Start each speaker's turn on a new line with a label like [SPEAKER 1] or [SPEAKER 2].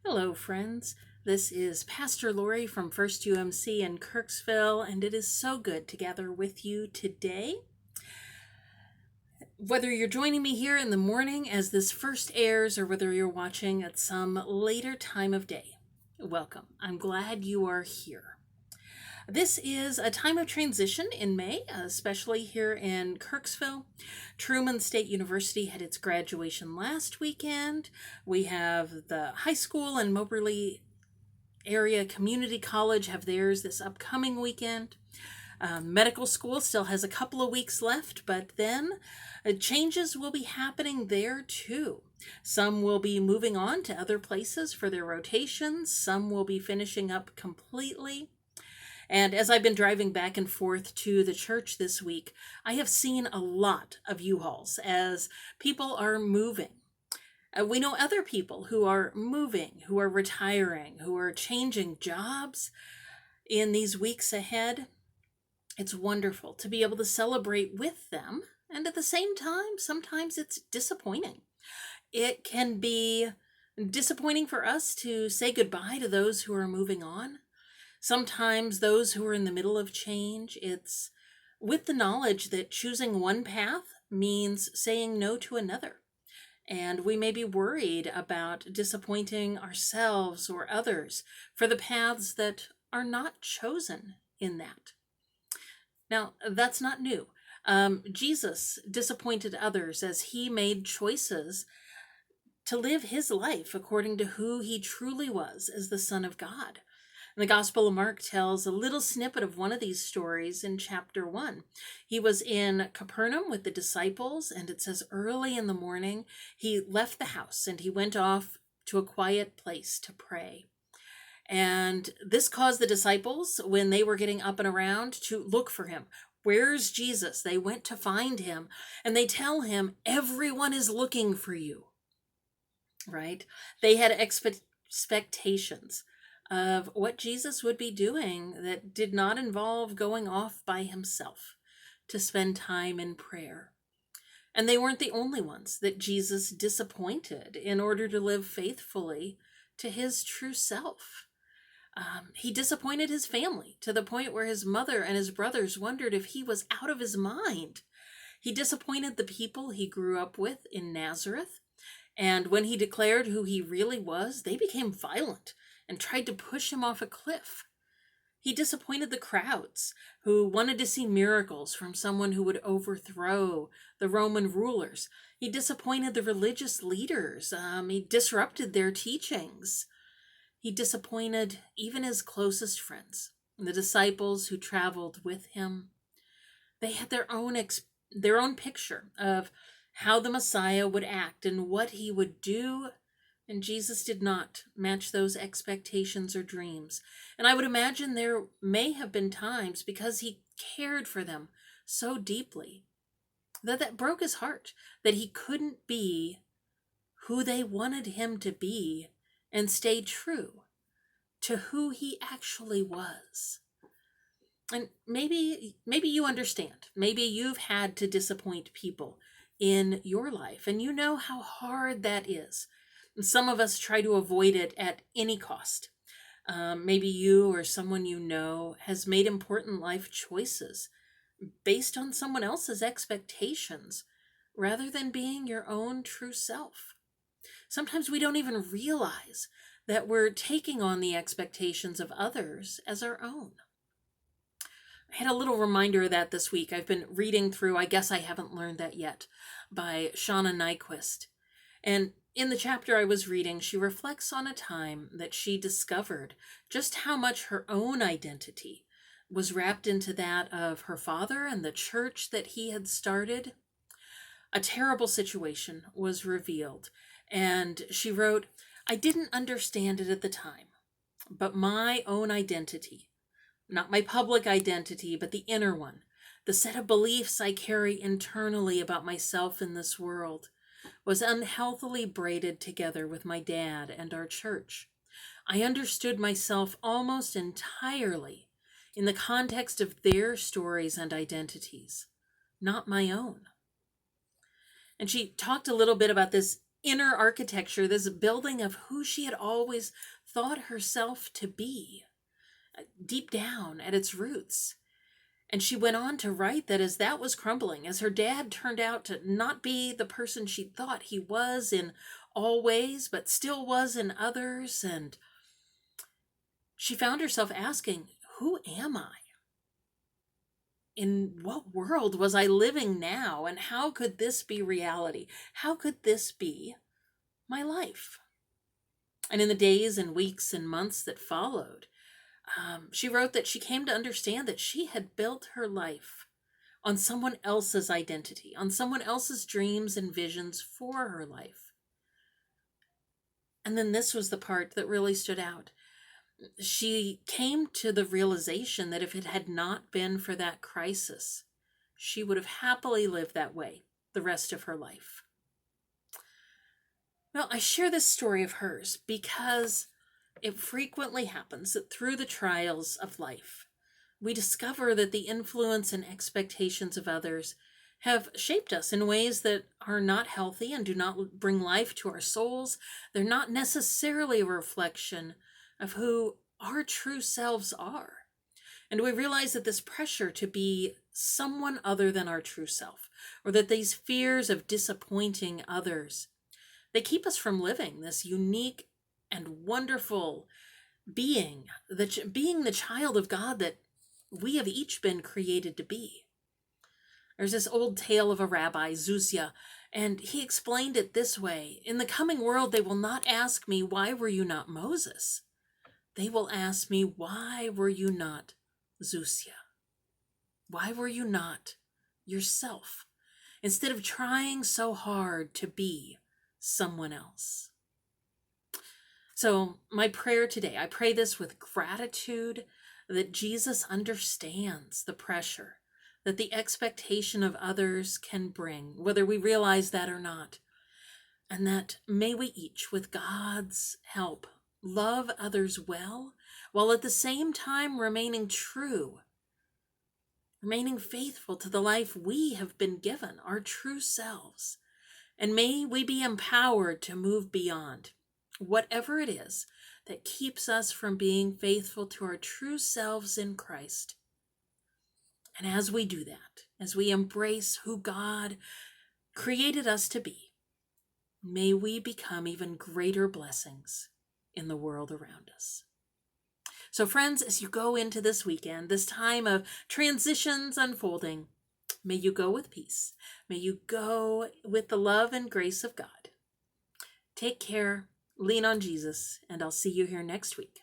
[SPEAKER 1] Hello, friends. This is Pastor Lorri from First UMC in Kirksville, and it is so good to gather with you today. Whether you're joining me here in the morning as this first airs, or whether you're watching at some later time of day, welcome. I'm glad you are here. This is a time of transition in May, especially here in Kirksville. Truman State University had its graduation last weekend. We have the high school and Moberly area community college have theirs this upcoming weekend. Medical school still has a couple of weeks left, but then changes will be happening there too. Some will be moving on to other places for their rotations. Some will be finishing up completely. And as I've been driving back and forth to the church this week, I have seen a lot of U-Hauls as people are moving. We know other people who are moving, who are retiring, who are changing jobs in these weeks ahead. It's wonderful to be able to celebrate with them. And at the same time, sometimes it's disappointing. It can be disappointing for us to say goodbye to those who are moving on. Sometimes those who are in the middle of change, it's with the knowledge that choosing one path means saying no to another. And we may be worried about disappointing ourselves or others for the paths that are not chosen in that. Now, that's not new. Jesus disappointed others as he made choices to live his life according to who he truly was as the Son of God. And the Gospel of Mark tells a little snippet of one of these stories in chapter 1. He was in Capernaum with the disciples, and it says early in the morning, he left the house and he went off to a quiet place to pray. And this caused the disciples, when they were getting up and around, to look for him. Where's Jesus? They went to find him, and they tell him, everyone is looking for you. Right? They had expectations of what Jesus would be doing that did not involve going off by himself to spend time in prayer. And they weren't the only ones that Jesus disappointed in order to live faithfully to his true self. He disappointed his family to the point where his mother and his brothers wondered if he was out of his mind. He disappointed the people he grew up with in Nazareth. And when he declared who he really was, they became violent and tried to push him off a cliff. He disappointed the crowds who wanted to see miracles from someone who would overthrow the Roman rulers. He disappointed the religious leaders. He disrupted their teachings. He disappointed even his closest friends, the disciples who traveled with him. They had their own picture of how the Messiah would act and what he would do, and Jesus did not match those expectations or dreams. And I would imagine there may have been times, because he cared for them so deeply, that broke his heart, that he couldn't be who they wanted him to be and stay true to who he actually was. And maybe you understand. Maybe you've had to disappoint people in your life, and you know how hard that is. And some of us try to avoid it at any cost. Maybe you or someone you know has made important life choices based on someone else's expectations rather than being your own true self. Sometimes we don't even realize that we're taking on the expectations of others as our own. I had a little reminder of that this week. I've been reading through I Guess I Haven't Learned That Yet by Shauna Nyquist. And in the chapter I was reading, she reflects on a time that she discovered just how much her own identity was wrapped into that of her father and the church that he had started. A terrible situation was revealed, and she wrote, I didn't understand it at the time, but my own identity, not my public identity, but the inner one, the set of beliefs I carry internally about myself in this world, was unhealthily braided together with my dad and our church. I understood myself almost entirely in the context of their stories and identities, not my own. And she talked a little bit about this inner architecture, this building of who she had always thought herself to be, deep down at its roots. And she went on to write that as that was crumbling, as her dad turned out to not be the person she thought he was in all ways, but still was in others, and she found herself asking, who am I? In what world was I living now? And how could this be reality? How could this be my life? And in the days and weeks and months that followed, she wrote that she came to understand that she had built her life on someone else's identity, on someone else's dreams and visions for her life. And then this was the part that really stood out. She came to the realization that if it had not been for that crisis, she would have happily lived that way the rest of her life. Well, I share this story of hers because it frequently happens that through the trials of life, we discover that the influence and expectations of others have shaped us in ways that are not healthy and do not bring life to our souls. They're not necessarily a reflection of who our true selves are. And we realize that this pressure to be someone other than our true self, or that these fears of disappointing others, they keep us from living this unique and wonderful being the child of God that we have each been created to be. There's this old tale of a rabbi, Zuzia, and he explained it this way: in the coming world, they will not ask me, why were you not Moses? They will ask me, why were you not Zuzia? Why were you not yourself, instead of trying so hard to be someone else? So my prayer today, I pray this with gratitude that Jesus understands the pressure that the expectation of others can bring, whether we realize that or not. And that may we each, with God's help, love others well, while at the same time remaining true, remaining faithful to the life we have been given, our true selves. And may we be empowered to move beyond whatever it is that keeps us from being faithful to our true selves in Christ. And as we do that, as we embrace who God created us to be, may we become even greater blessings in the world around us. So friends, as you go into this weekend, this time of transitions unfolding, may you go with peace. May you go with the love and grace of God. Take care, lean on Jesus, and I'll see you here next week.